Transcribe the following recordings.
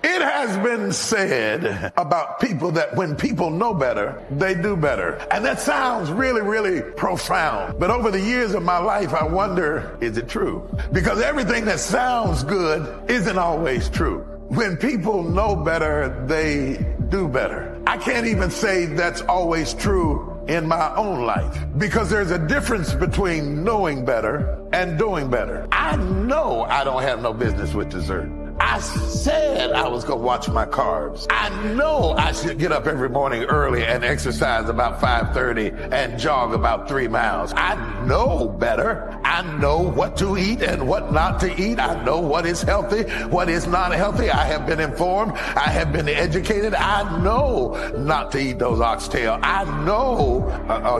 It has been said about people that when people know better, they do better. And that sounds really, really profound. But over the years of my life, I wonder, is it true? Because everything that sounds good isn't always true. When people know better, they do better. I can't even say that's always true in my own life, because there's a difference between knowing better and doing better. I know I don't have no business with dessert. I said I was going to watch my carbs. I know I should get up every morning early and exercise about 5:30 and jog about 3 miles. I know better. I know what to eat and what not to eat. I know what is healthy, what is not healthy. I have been informed. I have been educated. I know not to eat those oxtail. I know,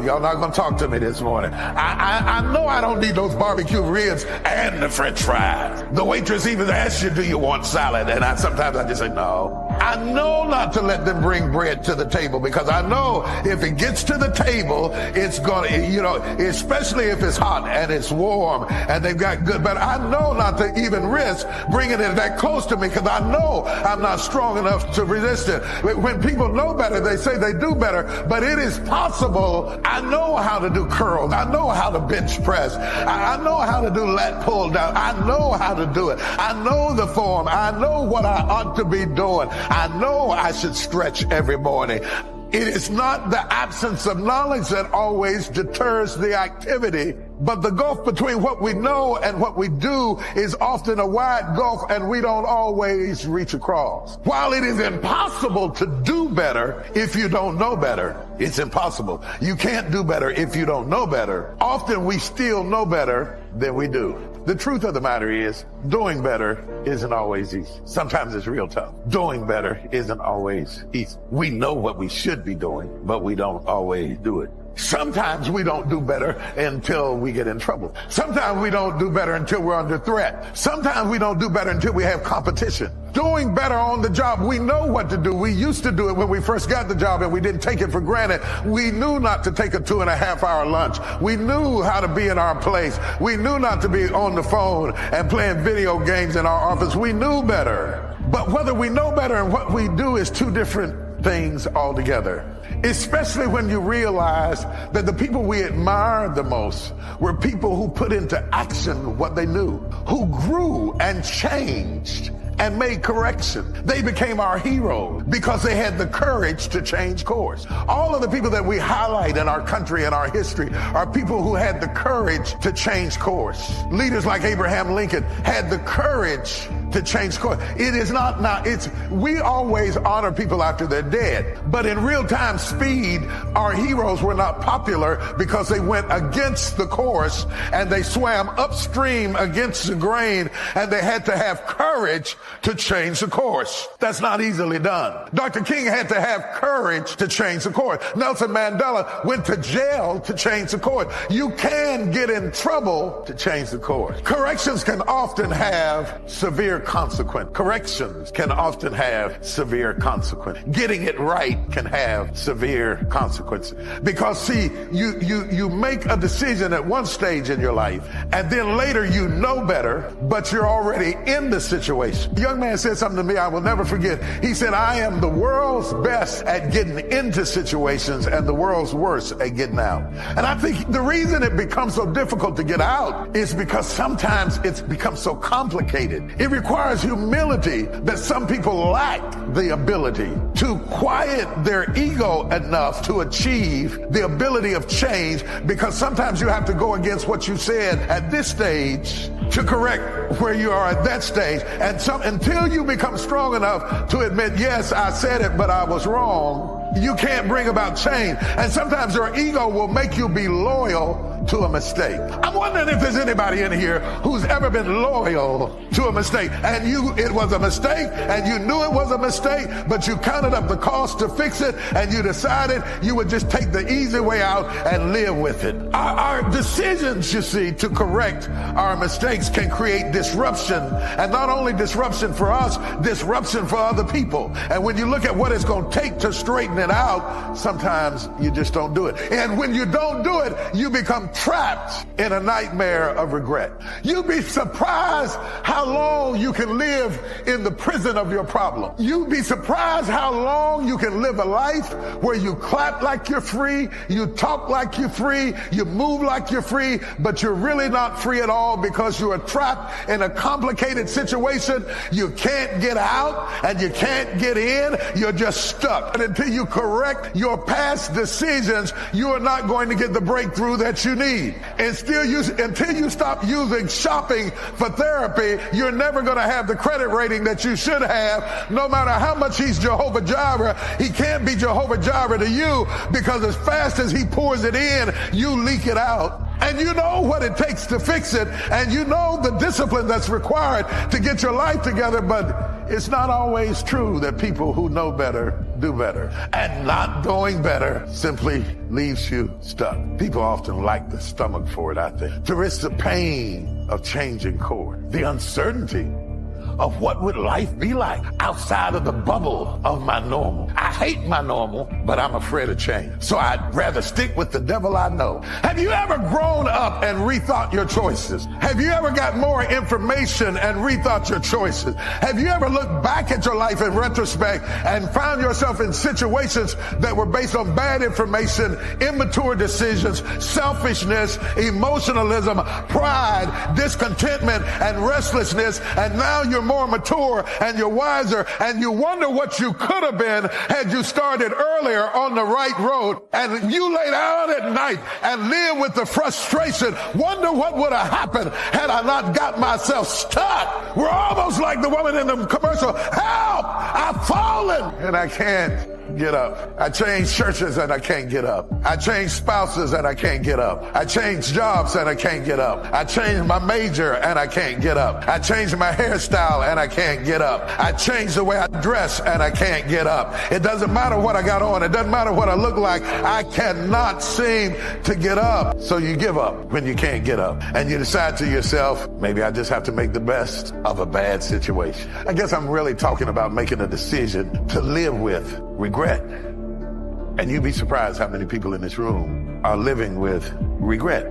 y'all not going to talk to me this morning. I know I don't need those barbecue ribs and the French fries. The waitress even asks you, do you want salad? And sometimes I just say no. I know not to let them bring bread to the table, because I know if it gets to the table, it's going to, especially if it's hot and it's warm and they've got good, but I know not to even risk bringing it that close to me, because I know I'm not strong enough to resist it. When people know better, they say they do better, but it is possible. I know how to do curls. I know how to bench press. I know how to do lat pull down. I know how to do it. I know the form. I know what I ought to be doing. I know I should stretch every morning. It is not the absence of knowledge that always deters the activity, but the gulf between what we know and what we do is often a wide gulf, and we don't always reach across. While it is impossible to do better if you don't know better, it's impossible. You can't do better if you don't know better. Often we still know better than we do. The truth of the matter is, doing better isn't always easy. Sometimes it's real tough. Doing better isn't always easy. We know what we should be doing, but we don't always do it. Sometimes we don't do better until we get in trouble. Sometimes we don't do better until we're under threat. Sometimes we don't do better until we have competition. Doing better on the job, we know what to do. We used to do it when we first got the job, and we didn't take it for granted. We knew not to take a 2.5-hour lunch. We knew how to be in our place. We knew not to be on the phone and playing video games in our office. We knew better. But whether we know better and what we do is two different things altogether. Especially when you realize that the people we admire the most were people who put into action what they knew, who grew and changed and made correction. They became our heroes because they had the courage to change course. All of the people that we highlight in our country and our history are people who had the courage to change course. Leaders like Abraham Lincoln had the courage to change course. It is not now, we always honor people after they're dead, but in real-time speed, our heroes were not popular because they went against the course and they swam upstream against the grain, and they had to have courage to change the course. That's not easily done. Dr. King had to have courage to change the course. Nelson Mandela went to jail to change the course. You can get in trouble to change the course. Corrections can often have severe consequence. Corrections can often have severe consequence. Getting it right can have severe consequences. Because see, you make a decision at one stage in your life, and then later you know better, but you're already in the situation. A young man said something to me I will never forget. He said, I am the world's best at getting into situations and the world's worst at getting out. And I think the reason it becomes so difficult to get out is because sometimes it's become so complicated. It requires humility that some people lack the ability to quiet their ego enough to achieve the ability of change, because sometimes you have to go against what you said at this stage to correct where you are at that stage. And until you become strong enough to admit, yes, I said it, but I was wrong, you can't bring about change. And sometimes your ego will make you be loyal to a mistake. I'm wondering if there's anybody in here who's ever been loyal to a mistake, and it was a mistake, and you knew it was a mistake, but you counted up the cost to fix it, and you decided you would just take the easy way out and live with it. Our decisions, you see, to correct our mistakes can create disruption, and not only disruption for us, disruption for other people. And when you look at what it's going to take to straighten it out, sometimes you just don't do it. And when you don't do it, you become trapped in a nightmare of regret. You'd be surprised how long you can live in the prison of your problem. You'd be surprised how long you can live a life where you clap like you're free, you talk like you're free, you move like you're free, but you're really not free at all because you are trapped in a complicated situation. You can't get out and you can't get in. You're just stuck. And until you correct your past decisions, you are not going to get the breakthrough that you need. Until you stop using shopping for therapy, you're never going to have the credit rating that you should have. No matter how much he's Jehovah Jireh, he can't be Jehovah Jireh to you, because as fast as he pours it in, you leak it out. And you know what it takes to fix it, and you know the discipline that's required to get your life together, but it's not always true that people who know better do better. And not doing better simply leaves you stuck. People often lack the stomach for it, I think. To risk the pain of changing course, the uncertainty of what would life be like outside of the bubble of my normal. I hate my normal, but I'm afraid of change. So I'd rather stick with the devil I know. Have you ever grown up and rethought your choices? Have you ever got more information and rethought your choices? Have you ever looked back at your life in retrospect and found yourself in situations that were based on bad information, immature decisions, selfishness, emotionalism, pride, discontentment, and restlessness, and now you're more mature and you're wiser, and you wonder what you could have been had you started earlier on the right road, and you lay down at night and live with the frustration, wonder what would have happened had I not got myself stuck. We're almost like the woman in the commercial. Help! I've fallen and I can't get up. I changed churches and I can't get up. I changed spouses and I can't get up. I changed jobs and I can't get up. I changed my major and I can't get up. I changed my hairstyle and I can't get up. I changed the way I dress and I can't get up. It doesn't matter what I got on. It doesn't matter what I look like. I cannot seem to get up. So you give up when you can't get up, and you decide to yourself, maybe I just have to make the best of a bad situation. I guess I'm really talking about making a decision to live with regret. And you'd be surprised how many people in this room are living with regret.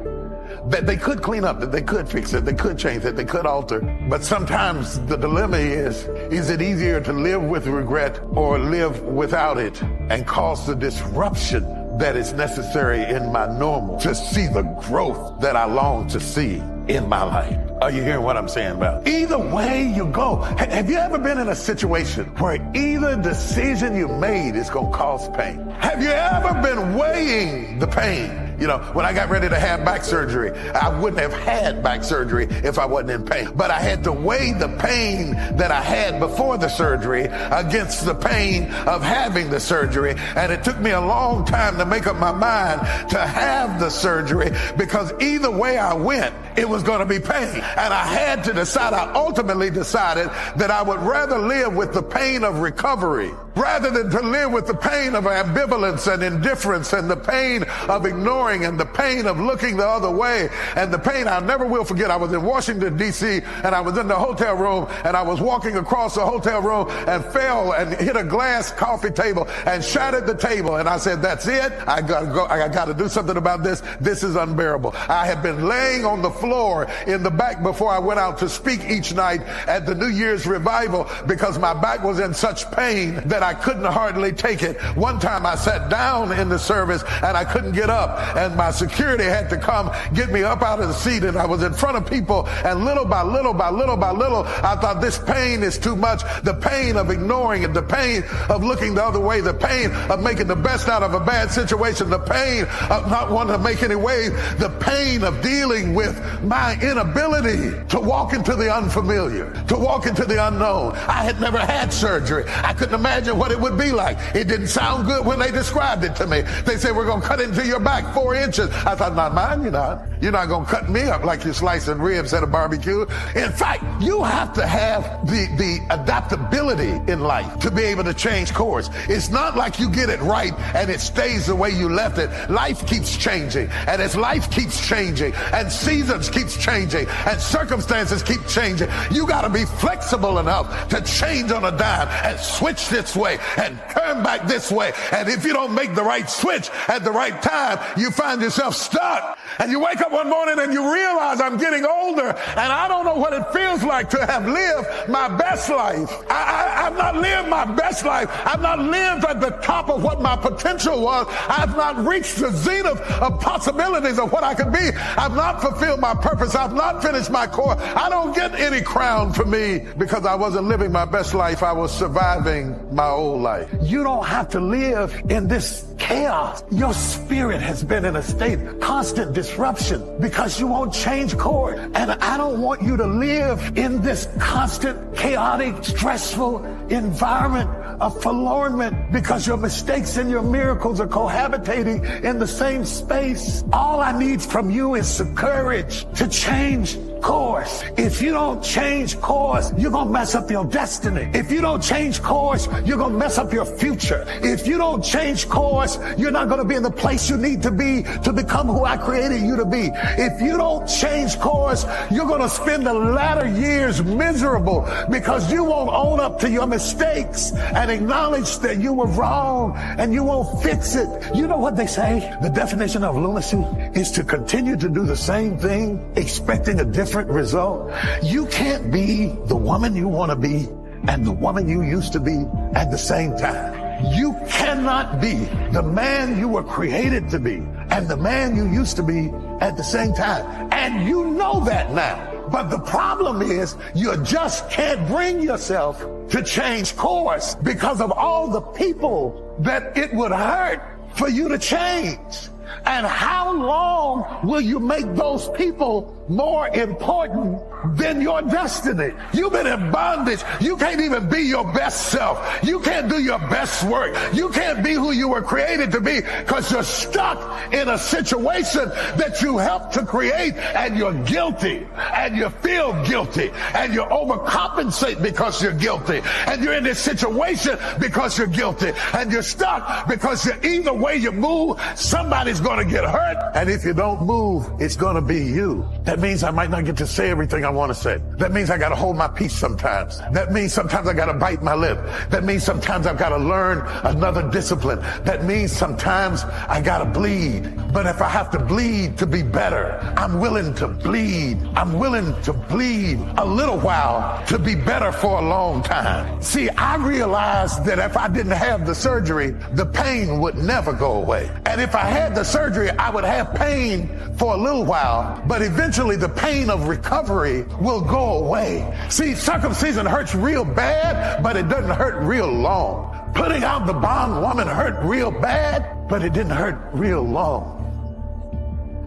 That they could clean up, that they could fix it, they could change it, they could alter. But sometimes the dilemma is it easier to live with regret or live without it and cause the disruption that is necessary in my normal to see the growth that I long to see in my life? Are you hearing what I'm saying about? Either way you go. Have you ever been in a situation where either decision you made is going to cause pain? Have you ever been weighing the pain? You know, when I got ready to have back surgery, I wouldn't have had back surgery if I wasn't in pain. But I had to weigh the pain that I had before the surgery against the pain of having the surgery. And it took me a long time to make up my mind to have the surgery, because either way I went, it was going to be pain. And I had to decide. I ultimately decided that I would rather live with the pain of recovery rather than to live with the pain of ambivalence and indifference and the pain of ignoring and the pain of looking the other way and the pain I never will forget. I was in Washington, D.C., and I was in the hotel room, and I was walking across the hotel room and fell and hit a glass coffee table and shattered the table. And I said, that's it. I gotta go. I gotta do something about this. This is unbearable. I had been laying on the floor in the back before I went out to speak each night at the New Year's revival because my back was in such pain that I couldn't hardly take it. One time I sat down in the service and I couldn't get up, and my security had to come get me up out of the seat, and I was in front of people, and little by little by little by little, I thought, this pain is too much. The pain of ignoring it, the pain of looking the other way, the pain of making the best out of a bad situation, the pain of not wanting to make any waves, the pain of dealing with my inability to walk into the unfamiliar, to walk into the unknown. I had never had surgery. I couldn't imagine what it would be like. It didn't sound good when they described it to me. They said, we're going to cut into your back 4 inches. I thought, not mine, you're not. You're not going to cut me up like you're slicing ribs at a barbecue. In fact, you have to have the adaptability in life to be able to change course. It's not like you get it right and it stays the way you left it. Life keeps changing, and as life keeps changing and seasons keeps changing and circumstances keep changing, you got to be flexible enough to change on a dime and switch this way and turn turn back this way. And if you don't make the right switch at the right time, you find yourself stuck. And you wake up one morning and you realize I'm getting older and I don't know what it feels like to have lived my best life. I've not lived my best life. I've not lived at the top of what my potential was. I've not reached the zenith of possibilities of what I could be. I've not fulfilled my purpose. I've not finished my course. I don't get any crown for me because I wasn't living my best life. I was surviving my old life. You don't have to live in this chaos. Your spirit has been in a state of constant disruption because you won't change course. And I don't want you to live in this constant, chaotic, stressful environment of forlornment because your mistakes and your miracles are cohabitating in the same space. All I need from you is some courage to change course. If you don't change course, you're going to mess up your destiny. If you don't change course, you're going to mess up your future. If you don't change course, you're not going to be in the place you need to be to become who I created you to be. If you don't change course, you're going to spend the latter years miserable because you won't own up to your mistakes and acknowledge that you were wrong and you won't fix it. You know what they say? The definition of lunacy is to continue to do the same thing, expecting a different result. You can't be the woman you want to be and the woman you used to be at the same time. You cannot be the man you were created to be and the man you used to be at the same time. And you know that now. But the problem is you just can't bring yourself to change course because of all the people that it would hurt for you to change. And how long will you make those people more important than your destiny? You've been in bondage. You can't even be your best self. You can't do your best work. You can't be who you were created to be because you're stuck in a situation that you helped to create and you're guilty and you feel guilty and you overcompensate because you're guilty and you're in this situation because you're guilty and you're stuck because either way you move, somebody's going to get hurt. And if you don't move, it's going to be you. That means I might not get to say everything I want to say. That means I got to hold my peace sometimes. That means sometimes I got to bite my lip. That means sometimes I've got to learn another discipline. That means sometimes I got to bleed. But if I have to bleed to be better, I'm willing to bleed. I'm willing to bleed a little while to be better for a long time. See, I realized that if I didn't have the surgery, the pain would never go away. And if I had the surgery, I would have pain for a little while, but eventually the pain of recovery will go away. See, circumcision hurts real bad, but it doesn't hurt real long. Putting out the bondwoman hurt real bad, but it didn't hurt real long.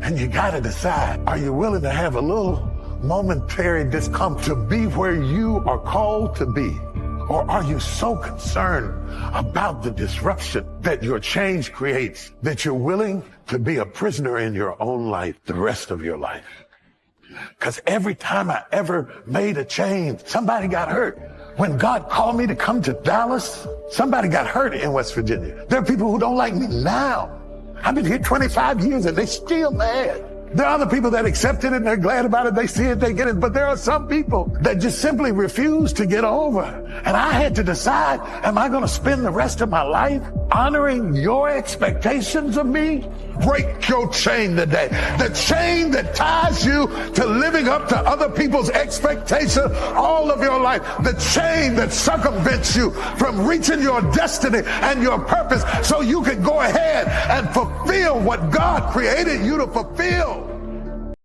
And you gotta decide, are you willing to have a little momentary discomfort to be where you are called to be? Or are you so concerned about the disruption that your change creates that you're willing to be a prisoner in your own life the rest of your life? Because every time I ever made a change, somebody got hurt. When God called me to come to Dallas, somebody got hurt in West Virginia. There are people who don't like me now. I've been here 25 years and they still mad. There are other people that accepted it and they're glad about it. They see it, they get it. But there are some people that just simply refuse to get over. And I had to decide, am I going to spend the rest of my life honoring your expectations of me? Break your chain today. The chain that ties you to living up to other people's expectations all of your life. The chain that circumvents you from reaching your destiny and your purpose so you can go ahead and fulfill what God created you to fulfill.